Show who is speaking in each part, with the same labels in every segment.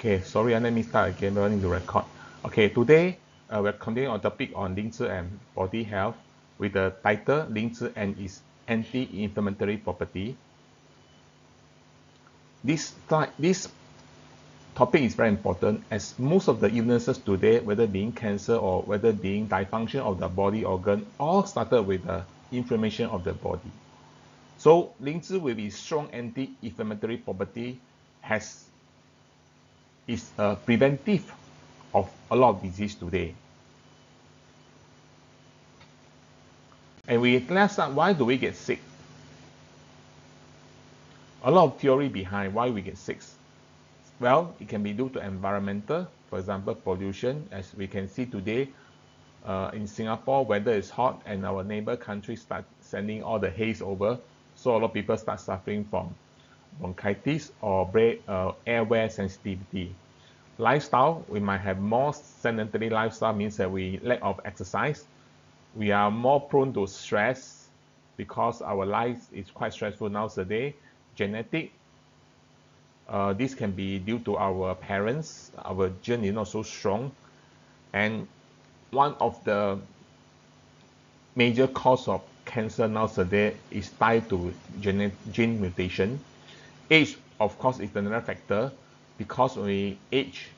Speaker 1: Okay, sorry, let me start again. I need to record. Okay, today we're continuing our topic on Lingzhi and body health with the title Lingzhi and its anti-inflammatory property. This topic is very important as most of the illnesses today, whether being cancer or whether being dysfunction of the body organ, all started with the inflammation of the body. So Lingzhi with its strong anti-inflammatory property is preventive of a lot of disease today. And let's start, why do we get sick? A lot of theory behind why we get sick. Well, it can be due to environmental, for example, pollution, as we can see today in Singapore, weather is hot and our neighbor countries start sending all the haze over. So a lot of people start suffering from bronchitis or airway sensitivity. Lifestyle, we might have more sedentary lifestyle, means that we lack of exercise. We are more prone to stress because our life is quite stressful nowadays. Genetic, this can be due to our parents. Our gene is not so strong. And one of the major cause of cancer nowadays is tied to gene mutation. Age, of course, is another factor. Because when we age,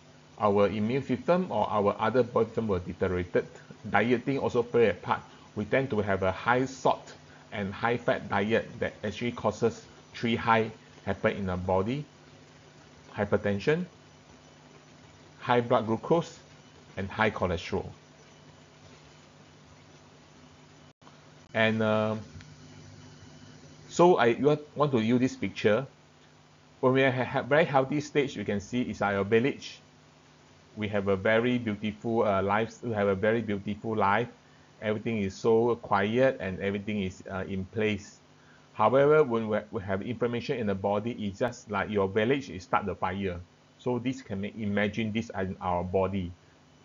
Speaker 1: our immune system or our other body system will deteriorate. Dieting also play a part. We tend to have a high salt and high fat diet that actually causes three high happen in our body: hypertension, high blood glucose, and high cholesterol. And so I want to use this picture. When we have very healthy stage, you can see it's our village. We have a very beautiful life. We have a very beautiful life. Everything is so quiet and everything is in place. However, when we have inflammation in the body, it's just like your village is start the fire. So this can imagine this in our body.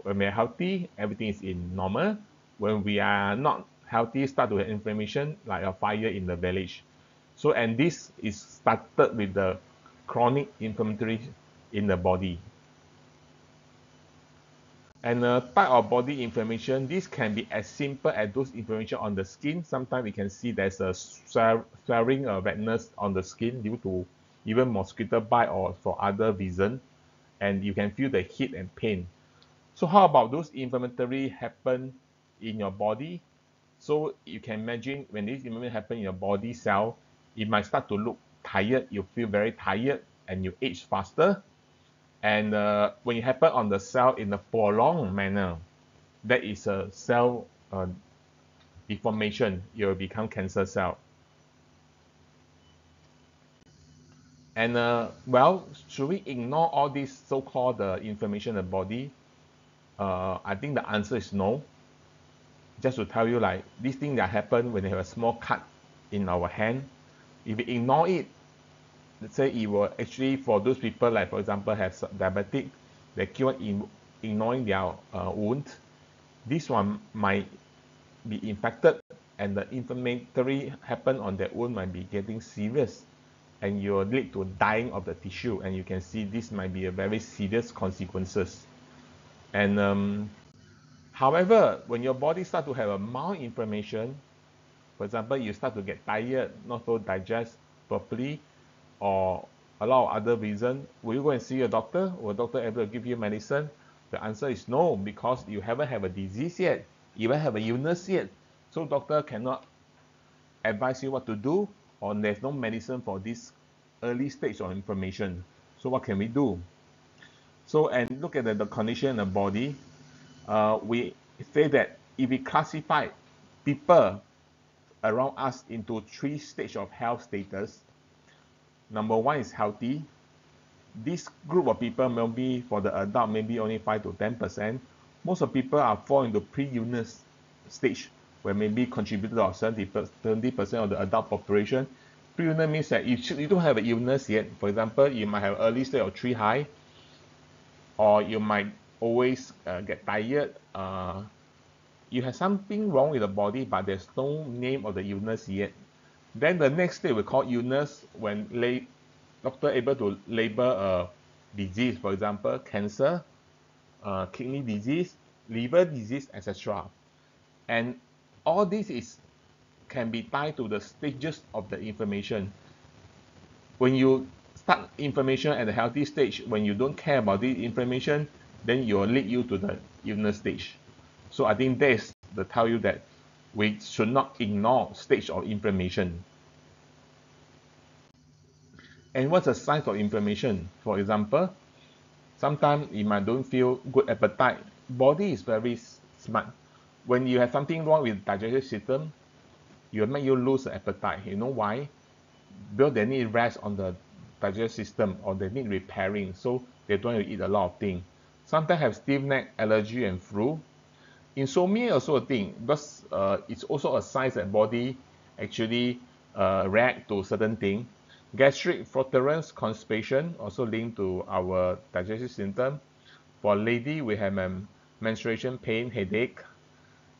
Speaker 1: When we are healthy, everything is in normal. When we are not healthy, start to have inflammation, like a fire in the village. So, and this is started with the chronic inflammatory in the body. And type of body inflammation, this can be as simple as those inflammation on the skin. Sometimes we can see there's a swelling redness on the skin due to even mosquito bite or for other reason, and you can feel the heat and pain. So how about those inflammatory happen in your body? So you can imagine when this inflammation happen in your body cell, it might start to look tired. You feel very tired and you age faster. And when it happens on the cell in a prolonged manner, that is a cell deformation. It will become cancer cell. And well, should we ignore all this so-called inflammation in the body? I think the answer is no. Just to tell you, like, this thing that happen when they have a small cut in our hand, if we ignore it, let's say it will actually, for those people, like for example, have diabetic, they keep on ignoring their wound, this one might be infected and the inflammatory happen on that wound might be getting serious and you will lead to dying of the tissue, and you can see this might be a very serious consequences. And however, when your body start to have a mild inflammation, for example, you start to get tired, not so digest properly, or a lot of other reason, will you go and see a doctor? Will a doctor able to give you medicine? The answer is no, because you haven't have a disease yet, you haven't have a illness yet. So doctor cannot advise you what to do, or there's no medicine for this early stage of inflammation. So what can we do? So, and look at the condition in the body. We say that if we classify people around us into three stages of health status, number one is healthy. This group of people, maybe for the adult, maybe only 5 to 10%. Most of people are fall into pre-illness stage, where maybe contributed to 70% of the adult population. Pre-illness means that you don't have an illness yet. For example, you might have early stage of 3 high, or you might always get tired. You have something wrong with the body, but there's no name of the illness yet. Then the next stage we call illness, when doctor able to label disease, for example, cancer, kidney disease, liver disease, etc. And all this can be tied to the stages of the inflammation. When you start inflammation at the healthy stage, when you don't care about the inflammation, then it will lead you to the illness stage. So I think that is to tell you that we should not ignore stage of inflammation. And what's the signs of inflammation? For example, sometimes you might don't feel good appetite. Body is very smart. When you have something wrong with digestive system, it will make you lose appetite. You know why? Because they need rest on the digestive system, or they need repairing, so they don't want to eat a lot of things. Sometimes have stiff neck, allergy, and flu. Insomnia also a thing, because it's also a sign that body actually react to certain thing. Gastric fluctuance, constipation, also linked to our digestive system. For lady, we have menstruation pain, headache,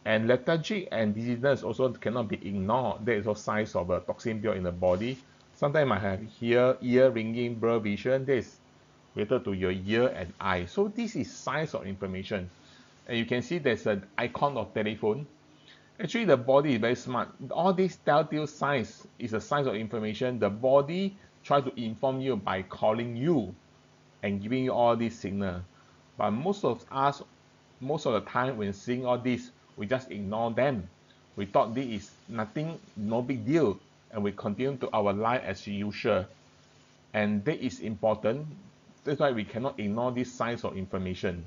Speaker 1: and lethargy and dizziness also cannot be ignored. There is also signs of a toxin built in the body. Sometimes I have ear ringing, blur vision. This is related to your ear and eye. So this is signs of inflammation. And you can see there's an icon of telephone. Actually, the body is very smart. All these telltale signs is a sign of inflammation. The body tries to inform you by calling you and giving you all these signals. But most of us, most of the time when seeing all this, we just ignore them. We thought this is nothing, no big deal, and we continue to our life as usual. And that is important. That's why we cannot ignore these signs of inflammation.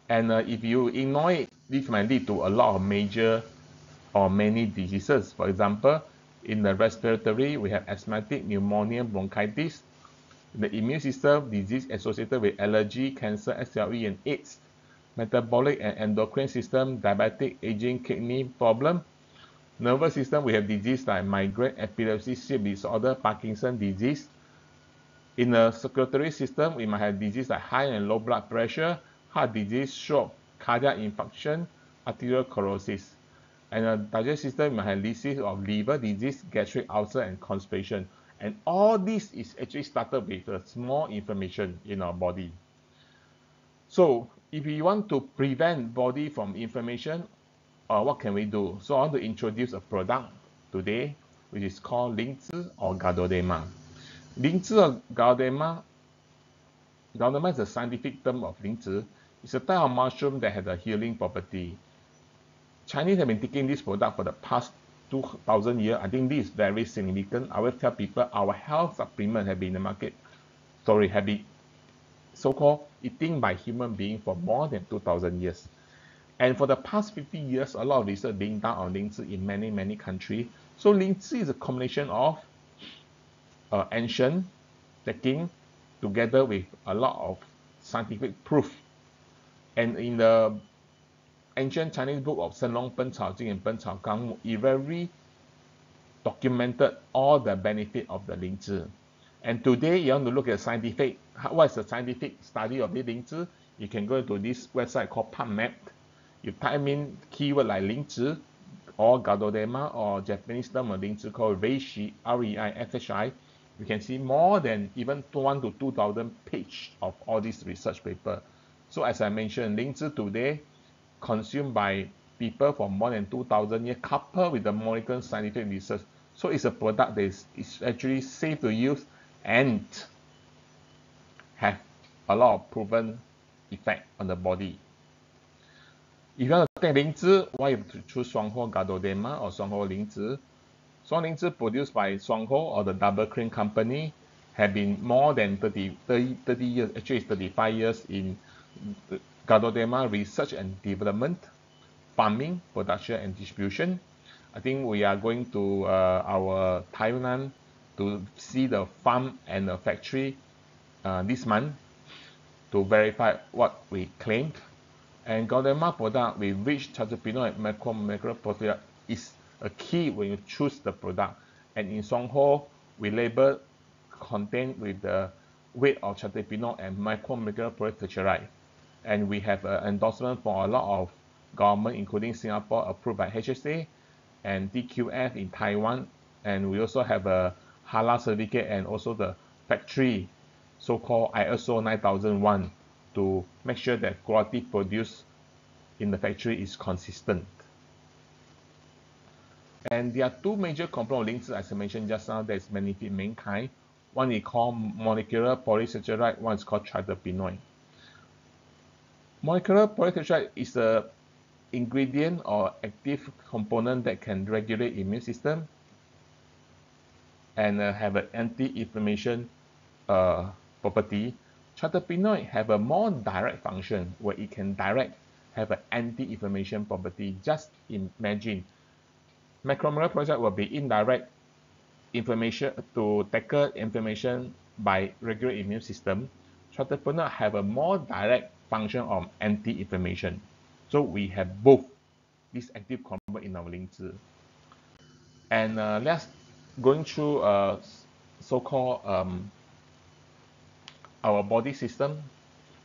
Speaker 1: And if you ignore it, this might lead to a lot of major or many diseases. For example, in the respiratory, we have asthmatic, pneumonia, bronchitis. In the immune system, disease associated with allergy, cancer, SLE, and AIDS. Metabolic and endocrine system, diabetic, aging, kidney problem. Nervous system, we have disease like migraine, epilepsy, sleep disorder, Parkinson disease. In the circulatory system, we might have disease like high and low blood pressure, heart disease, stroke, cardiac infarction, arteriosclerosis. And the digestive system, we might have disease of liver disease, gastric ulcer, and constipation. And all this is actually started with a small inflammation in our body. So if you want to prevent body from inflammation, what can we do? So I want to introduce a product today, which is called Lingzhi or Ganoderma. Lingzhi or Ganoderma is a scientific term of Lingzhi. It's a type of mushroom that has a healing property. Chinese have been taking this product for the past 2,000 years. I think this is very significant. I will tell people our health supplement have been in the market, have been so-called eating by human beings for more than 2,000 years. And for the past 50 years, a lot of research being done on Lingzhi in many countries. So Lingzhi is a combination of ancient thinking together with a lot of scientific proof. And in the ancient Chinese book of Shenlong Penchao Jing and Penchao Gang, it very documented all the benefit of the Lingzhi. And today, you want to look at scientific, what is the scientific study of the Lingzhi? You can go to this website called PubMed. You type in keyword like Lingzhi or Ganoderma or Japanese term of Lingzhi called Reishi, R-E-I-S-H-I. You can see more than even 1 to 2,000 pages of all these research papers. So as I mentioned, Lingzhi today consumed by people for more than 2,000 years, coupled with the molecular scientific research. So it's a product that is actually safe to use and have a lot of proven effect on the body. If you want to take Lingzhi, why you choose Shuanghuo Ganoderma or Shuanghuo Lingzhi? Shuanghuo Lingzhi produced by Shuanghuo or the Double Cream Company have been more than 30 years, actually it's 35 years in Ganoderma research and development, farming, production, and distribution. I think we are going to our Taiwan to see the farm and the factory this month to verify what we claimed. And Ganoderma product with rich terpenoid and macromolecular is a key when you choose the product. And in Shuanghuo, we label contain with the weight of terpenoid and macromolecular polysaccharide. And we have an endorsement for a lot of government, including Singapore, approved by HSA and DQF in Taiwan. And we also have a halal certificate and also the factory, so-called ISO 9001, to make sure that quality produced in the factory is consistent. And there are two major components of Lingzhi, as I mentioned just now, that is benefit mankind. One is called molecular polysaccharide, one is called triterpenoid. Molecular polysaccharide is a ingredient or active component that can regulate immune system and have an anti-inflammation property. Triterpenoid have a more direct function where it can have an anti-inflammation property. Just imagine, macromolecular polysaccharide will be indirect inflammation to tackle inflammation by regular immune system. Triterpenoid have a more direct function of anti-inflammation. So we have both this active component in our Lingzhi. And let's going through so-called our body system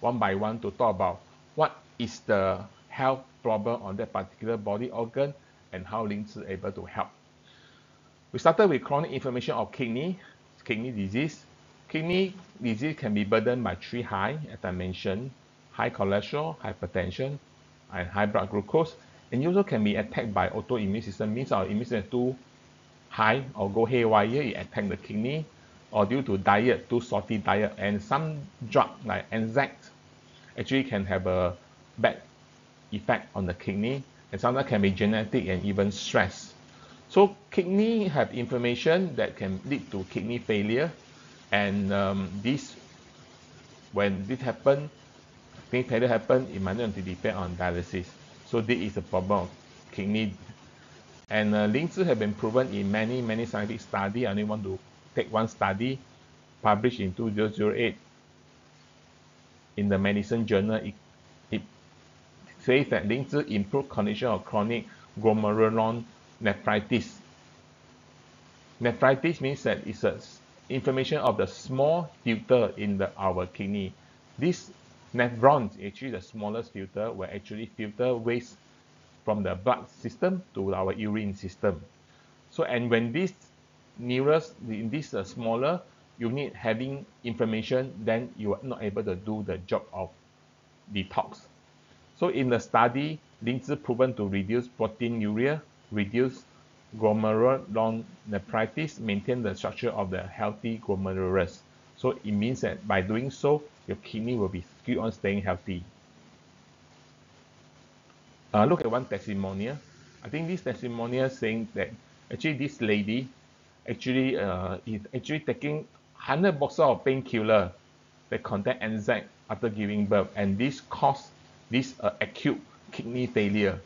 Speaker 1: one by one to talk about what is the health problem on that particular body organ and how Lingzhi is able to help. We started with chronic inflammation of kidney disease. Kidney disease can be burdened by three high, as I mentioned: high cholesterol, hypertension, and high blood glucose. And also can be attacked by autoimmune system, means our immune system is too high or go haywire, it attack the kidney, or due to diet, too salty diet, and some drug like NSAIDs actually can have a bad effect on the kidney, and sometimes can be genetic and even stress. So kidney have inflammation that can lead to kidney failure, and when this happen, kidney failure happen, it might not depend on dialysis. So this is a problem of kidney. And Lingzhi have been proven in many scientific studies. I only want to take one study published in 2008 in the medicine journal. It says that Lingzhi improve condition of chronic glomerulonephritis. Nephritis means that it's an inflammation of the small filter in our kidney. This nephron is actually the smallest filter, will actually filter waste from the blood system to our urine system. So, and when this smaller unit having inflammation, then you are not able to do the job of detox. So in the study, Lingzhi proven to reduce proteinuria, reduce glomerulonephritis, maintain the structure of the healthy glomerulus. So it means that by doing so, your kidney will be keep on staying healthy. Look at one testimonial. I think this testimonial saying that actually this lady actually is actually taking 100 boxes of painkiller that contain NSAID after giving birth, and this caused this acute kidney failure.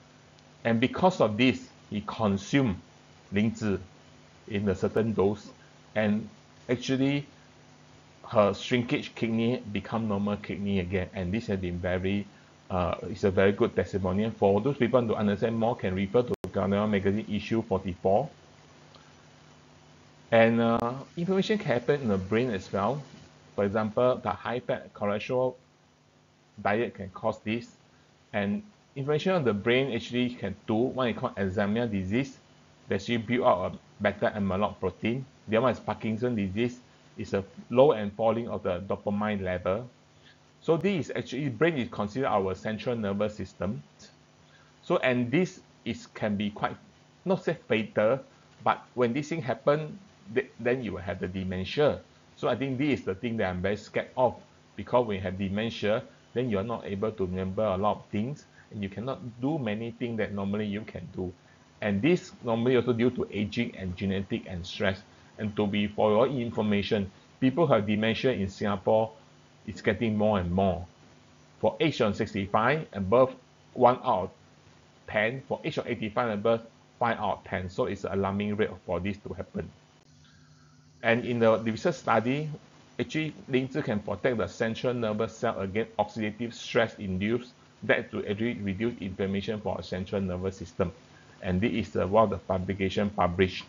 Speaker 1: And because of this, he consumed Lingzhi in a certain dose, and actually her shrinkage kidney become normal kidney again. And this has been very it's a very good testimonial. For those people to understand more, can refer to Ganoderma magazine issue 44. And inflammation can happen in the brain as well. For example, the high fat cholesterol diet can cause this. And inflammation of the brain actually can do one is called Alzheimer disease. They actually build out a beta amyloid protein. The other one is Parkinson disease. It's a low and falling of the dopamine level. So this is actually, brain is considered our central nervous system. So, and this can be quite, not say fatal, but when this thing happen, then you will have the dementia. So I think this is the thing that I'm very scared of, because when you have dementia, then you are not able to remember a lot of things, and you cannot do many things that normally you can do. And this normally also due to aging and genetic and stress. And to be, for your information, people who have dementia in Singapore, it's getting more and more. For age of 65 and above, 1 out of 10. For age of 85 and above, 5 out of 10. So it's an alarming rate for this to happen. And in the research study, actually Lingzhi can protect the central nervous cell against oxidative stress induced, that to actually reduce inflammation for our central nervous system. And this is one of the publication published.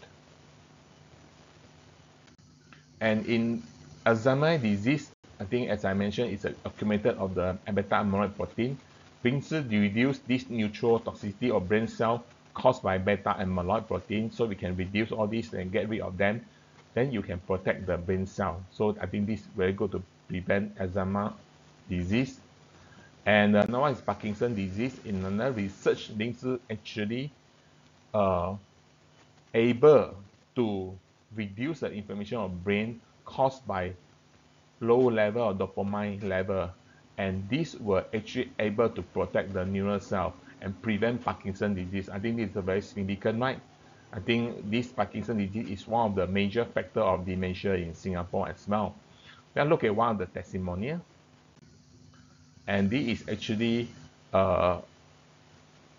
Speaker 1: And in Alzheimer disease, I think as I mentioned, it's accumulated of the beta amyloid protein. Lingzhi reduce this neutral toxicity of brain cell caused by beta amyloid protein, so we can reduce all these and get rid of them. then you can protect the brain cell. So I think this is very good to prevent Alzheimer disease. And another one is Parkinson disease. In another research, Lingzhi actually uh, able to reduce the inflammation of brain caused by low level of dopamine level, and this were actually able to protect the neural cell and prevent Parkinson disease. I think this is a very significant, right? I think this Parkinson disease is one of the major factor of dementia in Singapore as well. Then look at one of the testimonial, and this is actually uh,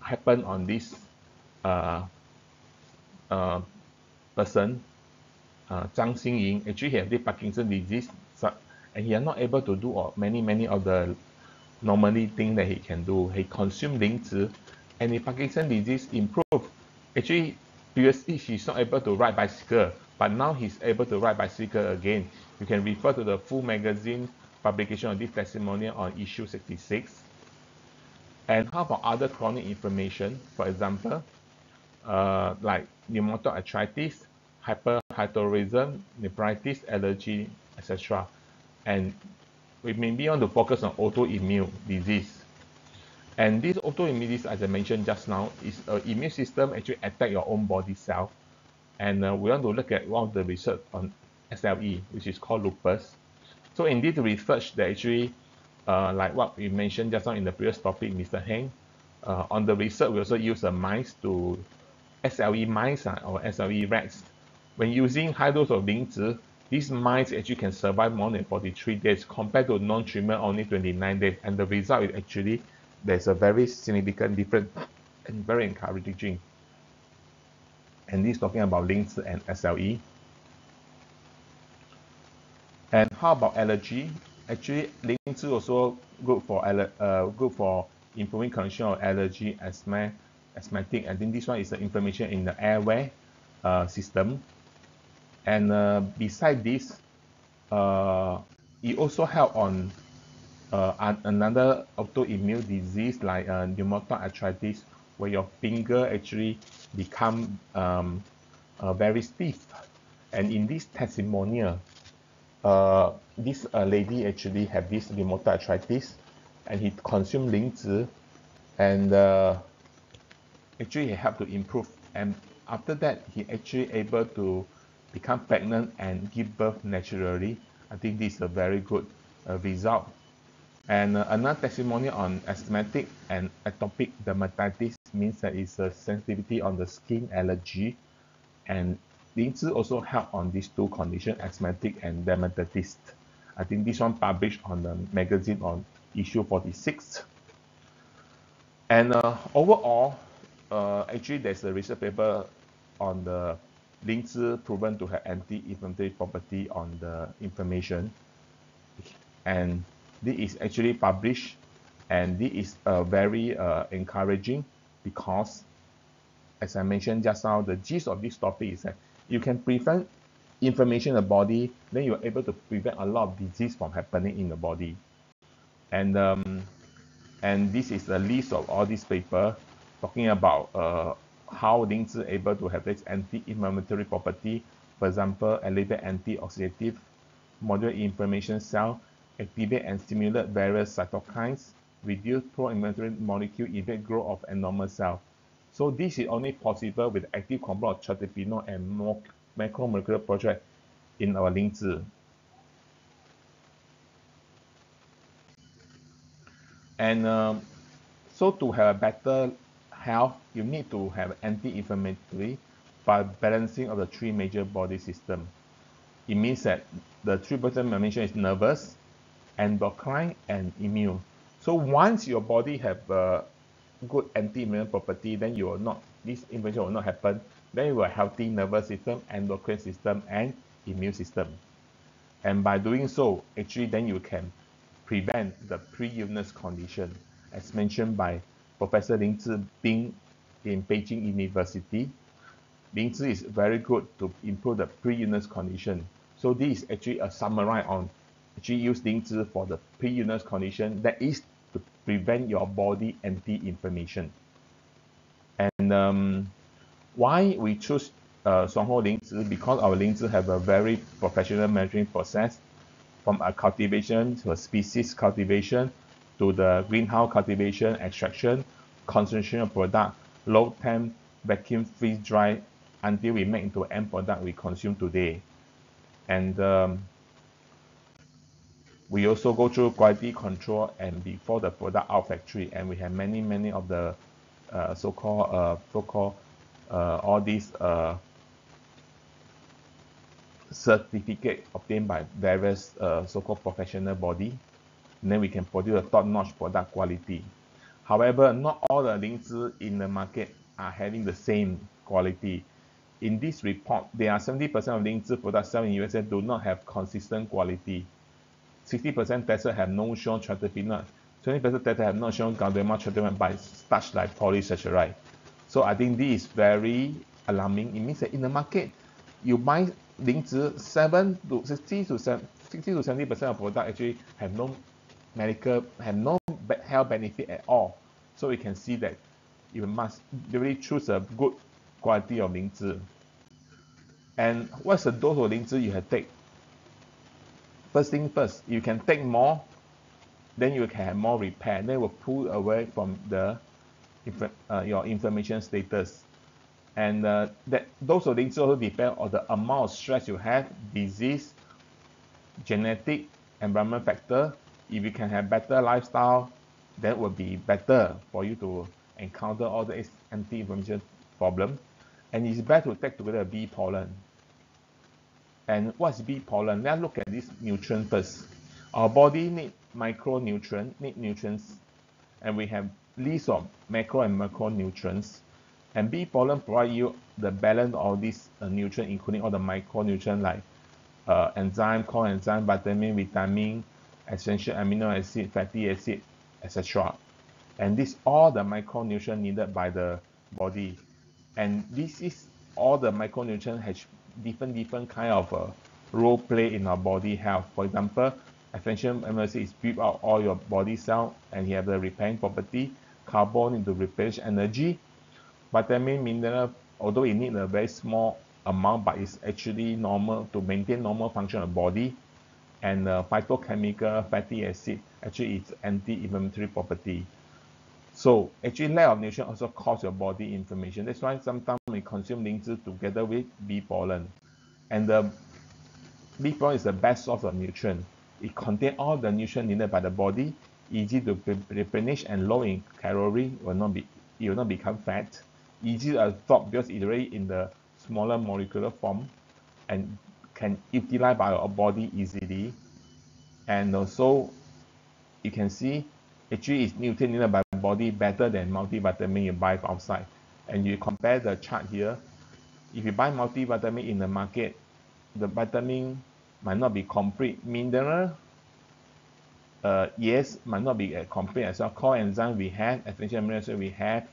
Speaker 1: happened on this uh, uh, person, Zhang Xingying. Actually, he has the Parkinson disease, and he is not able to do many of the normally thing that he can do. He consumed Lingzhi, and the Parkinson disease improved. Actually, previously he's not able to ride bicycle, but now he's able to ride bicycle again. You can refer to the full magazine publication of this testimonial on issue 66. And how about other chronic inflammation? For example, like rheumatoid arthritis, hyperthyroidism, nephritis, allergy, etc. And we maybe want to focus on autoimmune disease. And this autoimmune disease, as I mentioned just now, is an immune system actually attack your own body cell. And we want to look at one of the research on SLE, which is called lupus. So in this research, they actually, like what we mentioned just now in the previous topic, Mr. Heng, on the research, we also use a mice to SLE mice or SLE rats. When using high dose of Lingzhi, these mice actually can survive more than 43 days compared to non-treatment only 29 days. And the result is actually there's a very significant difference and very encouraging. And this is talking about Lingzhi and SLE. And how about allergy? Actually, Lingzhi also good for improving condition of allergy, asthmatic. I think this one is the inflammation in the airway system. And beside this, it also help on another autoimmune disease like rheumatoid arthritis, where your finger actually become very stiff. And in this testimonial, this lady actually have this rheumatoid arthritis, and he consumed Lingzhi, and actually he helped to improve. And after that, he actually able to become pregnant and give birth naturally. I think this is a very good result. And another testimony on asthmatic and atopic dermatitis means that it's a sensitivity on the skin allergy. And Lingzhi also help on these two conditions, asthmatic and dermatitis. I think this one published on the magazine on issue 46. And overall, actually there's a research paper on the Lingzhi proven to have anti-inflammatory property on the inflammation. And this is actually published, and this is very encouraging because, as I mentioned just now, the gist of this topic is that you can prevent inflammation in the body, then you're able to prevent a lot of disease from happening in the body. And this is a list of all these papers talking about how Lingzhi able to have this anti-inflammatory property. For example, elevate antioxidative, moderate inflammation cell, activate and stimulate various cytokines, reduce pro-inflammatory molecule, evade growth of abnormal cell. So this is only possible with active compound of terpenoid and macromolecular project in our Lingzhi. And so to have a better health, you need to have anti-inflammatory by balancing of the three major body systems. It means that the three bottom I mentioned is nervous, endocrine, and immune. So once your body have a good anti-immune property, then you will not, this inflammation will not happen. Then you will have healthy nervous system, endocrine system, and immune system. And by doing so, actually then you can prevent the pre-illness condition, as mentioned by Professor Lingzhi Bing in Beijing University. Lingzhi is very good to improve the pre-illness condition. So this is actually a summary on actually use Lingzhi for the pre-illness condition, that is to prevent your body anti-inflammation. And why we choose 双后 Lingzhi, because our Lingzhi have a very professional measuring process, from a cultivation to a species cultivation to the greenhouse cultivation, extraction, concentration of product, low temp, vacuum, freeze dry, until we make into end product we consume today. And we also go through quality control and before the product out factory, and we have many of the so-called all these certificate obtained by various so-called professional body, and then we can produce a top-notch product quality. However, not all the Lingzhi in the market are having the same quality. In this report, there are 70% of Lingzhi products sold in USA do not have consistent quality. 60% tested have not shown triterpenoid. 20% tested have not shown Ganoderma treatment by starch like polysaccharide. So I think this is very alarming. It means that in the market, you buy Lingzhi, 60 to 70% of product actually have no health benefit at all. So we can see that you must really choose a good quality of Lingzhi. And what's the dose of Lingzhi you have take? First thing first, you can take more, then you can have more repair. Then it will pull away from the your inflammation status. And that those of Lingzhi also depend on the amount of stress you have, disease, genetic, environment factor. If you can have better lifestyle, that will be better for you to encounter all the anti-inflammation problem. And it's better to take together bee pollen. And what's bee pollen? Let's look at this nutrient first. Our body needs nutrients, and we have list of macro and macronutrients. And bee pollen provide you the balance of these nutrients, including all the micronutrients like enzyme, coenzyme, vitamin, vitamin, essential amino acid, fatty acid, etc. And these all the micronutrients needed by the body. And this is all the micronutrients has different kind of role play in our body health. For example, essential amino acid is built out all your body cell and you have the repairing property. Carbon need to replenish energy. Vitamin, mineral, although it needs a very small amount, but it's actually normal to maintain normal function of body. And phytochemical fatty acid actually it's anti-inflammatory property. So actually lack of nutrients also cause your body inflammation. That's why sometimes we consume Lingzhi together with bee pollen. And the bee pollen is the best source of nutrient. It contains all the nutrients needed by the body, easy to replenish and low in calorie, it will not become fat, easy to absorb because it's already in the smaller molecular form and can utilize by our body easily. And also you can see actually it's nutrient needed by the body better than multivitamin you buy outside. And you compare the chart here. If you buy multivitamin in the market, the vitamin might not be complete. Mineral, yes, might not be complete as well. Coenzyme we have, essential amino acid we have,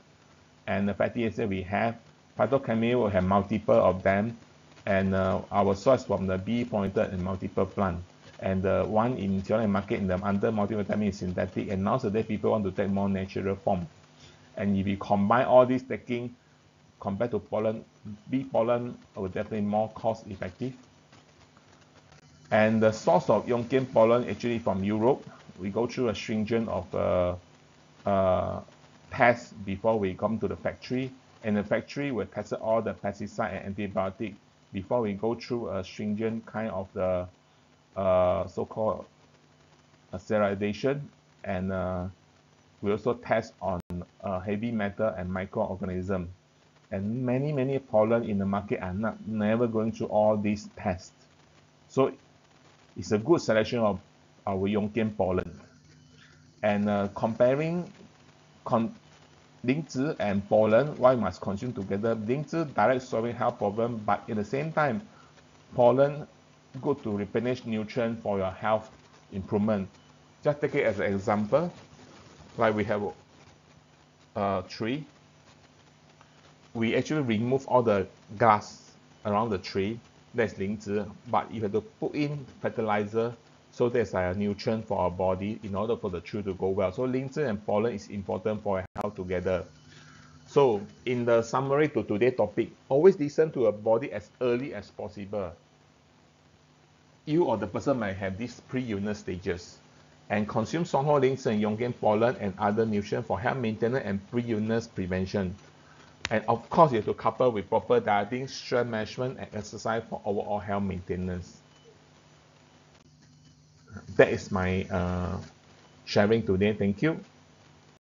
Speaker 1: and the fatty acid we have. Phytochemical will have multiple of them, and our source from the bee pointed in multiple plant. And the one in selling market in the under multivitamin is synthetic, and nowadays people want to take more natural form. And if you combine all these taking compared to pollen, bee pollen will definitely more cost effective. And the source of Yonkian pollen actually from Europe. We go through a stringent of tests before we come to the factory. And the factory will test all the pesticide and antibiotic before we go through a stringent kind of the so-called sterilization. And we also test on heavy metal and microorganism. And many pollen in the market are never going through all these tests. So it's a good selection of our Yonkian pollen. And comparing Lingzhi and pollen, why must consume together? Lingzhi direct solving health problem, but at the same time, pollen good to replenish nutrient for your health improvement. Just take it as an example. Like we have a tree. We actually remove all the grass around the tree. That's Lingzhi. But you have to put in fertilizer, so there's a nutrient for our body in order for the tree to go well. So Lingzhi and pollen is important for health together. So in the summary to today's topic, always listen to your body as early as possible. You or the person might have these pre-illness stages, and consume Songhua Lingzhi and Yonggyan pollen and other nutrients for health maintenance and pre-illness prevention. And of course, you have to couple with proper dieting, stress management, and exercise for overall health maintenance. That is my sharing today. Thank you.